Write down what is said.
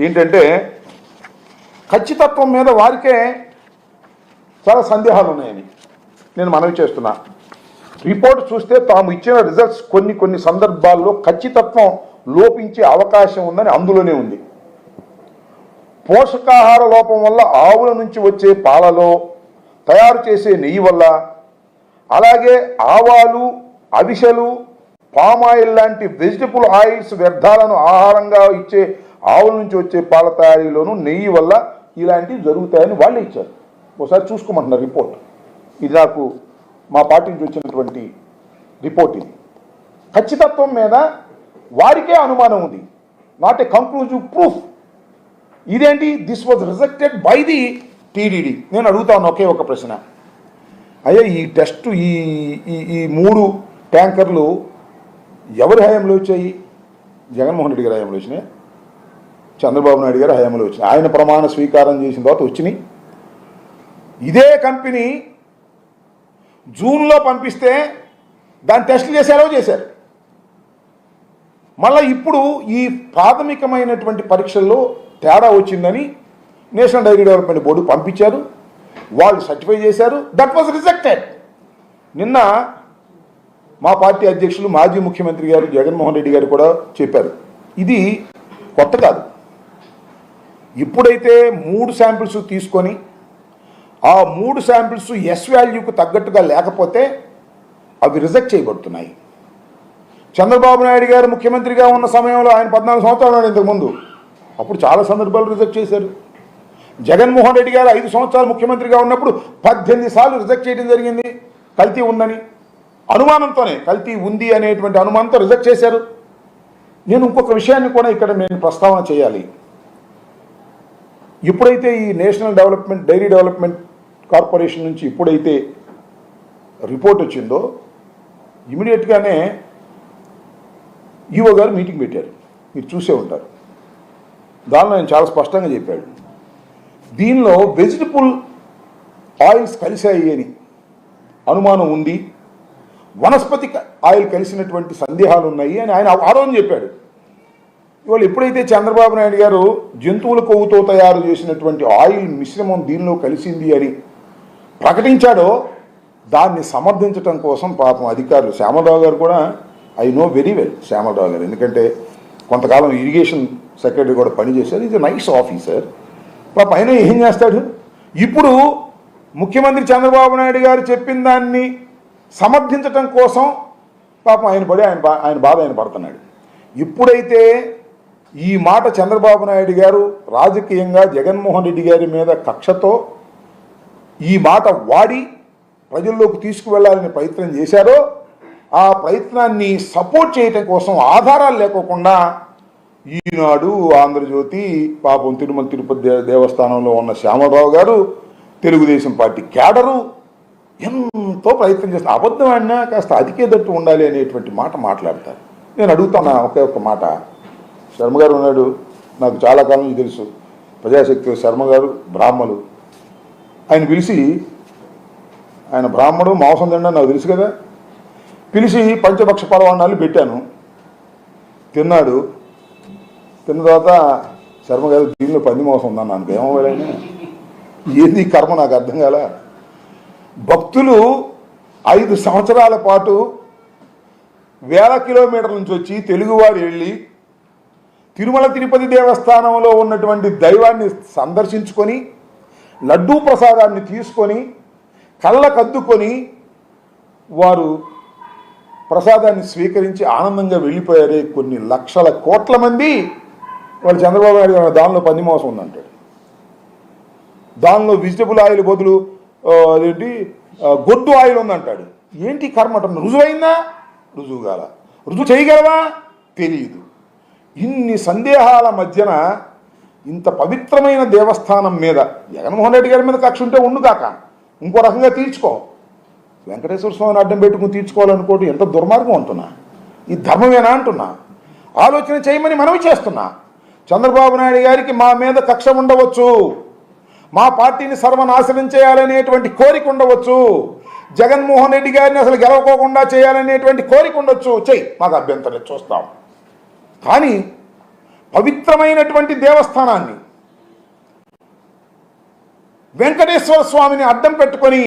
ఏంటంటే ఖచ్చితత్వం మీద వారికే చాలా సందేహాలు ఉన్నాయని నేను మనవి చేస్తున్నా. రిపోర్ట్ చూస్తే తాము ఇచ్చిన రిజల్ట్స్ కొన్ని సందర్భాల్లో ఖచ్చితత్వం లోపించే అవకాశం ఉందని అందులోనే ఉంది. పోషకాహార లోపం వల్ల ఆవుల నుంచి వచ్చే పాలలో, తయారు చేసే నెయ్యి వల్ల, అలాగే ఆవాలు, అవిసెలు, పామాయిల్ లాంటి వెజిటబుల్ ఆయిల్స్ వ్యర్థాలను ఆహారంగా ఇచ్చే ఆవుల నుంచి వచ్చే పాల తయారీలోనూ నెయ్యి వల్ల ఇలాంటివి జరుగుతాయని వాళ్ళే ఇచ్చారు. ఒకసారి చూసుకోమంటున్నారు రిపోర్ట్. ఇది నాకు మా పార్టీ నుంచి వచ్చినటువంటి రిపోర్ట్. ఇది ఖచ్చితత్వం మీద వారికే అనుమానం ఉంది, నాట్ ఏ కంక్లూజివ్ ప్రూఫ్. ఇదేంటి, this was rejected by the TDD. నేను అడుగుతాను ఒకే ఒక ప్రశ్న, అయ్యా ఈ టెస్ట్ ఈ 3 ట్యాంకర్లు ఎవరి హయాంలో వచ్చాయి? జగన్మోహన్ రెడ్డి గారి హయాంలో వచ్చినాయి, చంద్రబాబు నాయుడు గారి హయాంలో వచ్చినాయి. ఆయన ప్రమాణ స్వీకారం చేసిన తర్వాత వచ్చినాయి. ఇదే కంపెనీ జూన్లో పంపిస్తే దాన్ని టెస్టులు చేశారు. మళ్ళీ ఇప్పుడు ఈ ప్రాథమికమైనటువంటి పరీక్షల్లో తేడా వచ్చిందని నేషనల్ డైరీ డెవలప్మెంట్ బోర్డు పంపించారు, వాళ్ళు సర్టిఫై చేశారు. That was rejected. నిన్న మా పార్టీ అధ్యక్షులు మాజీ ముఖ్యమంత్రి గారు జగన్మోహన్ రెడ్డి గారు కూడా చెప్పారు, ఇది కొత్త కాదు. ఇప్పుడైతే 3 శాంపిల్స్ తీసుకొని ఆ 3 శాంపిల్స్ ఎస్ వాల్యూకు తగ్గట్టుగా లేకపోతే అవి రిజెక్ట్ చేయబడుతున్నాయి. చంద్రబాబు నాయుడు గారు ముఖ్యమంత్రిగా ఉన్న సమయంలో ఆయన 14 సంవత్సరాలు ఇంతకుముందు, అప్పుడు చాలా సందర్భాలు రిజెక్ట్ చేశారు. జగన్మోహన్ రెడ్డి గారు 5 సంవత్సరాలు ముఖ్యమంత్రిగా ఉన్నప్పుడు 18 సార్లు రిజెక్ట్ చేయడం జరిగింది. కల్తీ ఉందని అనుమానంతోనే, కల్తీ ఉంది అనేటువంటి అనుమానంతో రిజెక్ట్ చేశారు. నేను ఇంకొక విషయాన్ని కూడా ఇక్కడ నేను ప్రస్తావన చేయాలి. ఇప్పుడైతే ఈ నేషనల్ డైరీ డెవలప్మెంట్ కార్పొరేషన్ నుంచి ఇప్పుడైతే రిపోర్ట్ వచ్చిందో ఇమీడియట్గానే ఈవో గారు మీటింగ్ పెట్టారు, మీరు చూసే ఉంటారు. దానిలో ఆయన చాలా స్పష్టంగా చెప్పాడు, దీనిలో వెజిటబుల్ ఆయిల్స్ కలిసాయి అని అనుమానం ఉంది, వనస్పతి ఆయిల్ కలిసినటువంటి సందేహాలు ఉన్నాయి అని ఆయన ఆరోజు చెప్పాడు. ఇవాళ ఎప్పుడైతే చంద్రబాబు నాయుడు గారు జంతువుల కొవ్వుతో తయారు చేసినటువంటి ఆయిల్ మిశ్రమం దీనిలో కలిసింది అని ప్రకటించాడో దాన్ని సమర్థించడం కోసం పాపం అధికారులు, శ్యామలరావు గారు కూడా, I know very well Shyamalarao garu, ఎందుకంటే కొంతకాలం ఇరిగేషన్ సెక్రటరీ కూడా పనిచేశారు. Is a nice officer. పాప ఆయన ఏం చేస్తాడు, ఇప్పుడు ముఖ్యమంత్రి చంద్రబాబు నాయుడు గారు చెప్పిన దాన్ని సమర్థించటం కోసం పాపం ఆయన బాధ ఆయన పడుతున్నాడు. ఇప్పుడైతే ఈ మాట చంద్రబాబు నాయుడు గారు రాజకీయంగా జగన్మోహన్ రెడ్డి గారి మీద కక్షతో ఈ మాట వాడి ప్రజల్లోకి తీసుకువెళ్లాలని ప్రయత్నం చేశారో, ఆ ప్రయత్నాన్ని సపోర్ట్ చేయటం కోసం ఆధారాలు లేకోకుండా ఈనాడు, ఆంధ్రజ్యోతి, పాపం తిరుమల తిరుపతి దేవస్థానంలో ఉన్న శ్యామలరావు గారు, తెలుగుదేశం పార్టీ క్యాడరు ఎంతో ప్రయత్నం చేస్తున్నారు. అబద్ధం ఆడినా కాస్త అతికేదట్టు ఉండాలి అనేటువంటి మాట మాట్లాడతారు. నేను అడుగుతున్నా ఒకే ఒక్క మాట, శర్మ గారు ఉన్నాడు, నాకు చాలా కాలం నుంచి తెలుసు, ప్రజాశక్తి శర్మ గారు బ్రాహ్మలు, ఆయన పిలిచి, ఆయన బ్రాహ్మడు, మాంసం తిన్నా నాకు తెలుసు కదా, పిలిచి పంచభక్ష పరవాణాలు పెట్టాను, తిన్నాడు. తిన్న తర్వాత శర్మ గారు దీనిలో పంది మాంసం ఉందన్న, నాకు ఏమవ్వాలైనా ఏంది కర్మ నాకు అర్థం కాల. భక్తులు 5 సంవత్సరాల పాటు వేల కిలోమీటర్ల నుంచి వచ్చి తెలుగువారు వెళ్ళి తిరుమల తిరుపతి దేవస్థానంలో ఉన్నటువంటి దైవాన్ని సందర్శించుకొని లడ్డూ ప్రసాదాన్ని తీసుకొని కళ్ళకద్దుకొని వారు ప్రసాదాన్ని స్వీకరించి ఆనందంగా వెళ్ళిపోయారే కొన్ని లక్షల కోట్ల మంది. వాళ్ళు చంద్రబాబు నాయుడు గారు దానిలో పంది మాంసం ఉందంటాడు, దానిలో వెజిటబుల్ ఆయిల్ బదులు అదేంటి గొడ్డు ఆయిల్ ఉందంటాడు. ఏంటి కర్మ అంటారు, రుజువైందా? రుజువు కాల. రుజువు చేయగలవా? తెలియదు. ఇన్ని సందేహాల మధ్యన ఇంత పవిత్రమైన దేవస్థానం మీద జగన్మోహన్ రెడ్డి గారి మీద కక్ష ఉంటే ఉండు కాక ఇంకో రకంగా తీర్చుకో, వెంకటేశ్వర స్వామిని అడ్డం పెట్టుకుని తీర్చుకోవాలనుకోవడం ఎంత దుర్మార్గం అంటున్నా, ఈ ధర్మమేనా అంటున్నా, ఆలోచన చేయమని మనవి చేస్తున్నా. చంద్రబాబు నాయుడు గారికి మా మీద కక్ష ఉండవచ్చు, మా పార్టీని సర్వనాశనం చేయాలనేటువంటి కోరిక ఉండవచ్చు, జగన్మోహన్ రెడ్డి గారిని అసలు గెలవకోకుండా చేయాలనేటువంటి కోరిక ఉండొచ్చు, చెయ్యి, మాకు అభ్యంతరం చూస్తాం. కానీ పవిత్రమైనటువంటి దేవస్థానాన్ని వెంకటేశ్వర స్వామిని అడ్డం పెట్టుకొని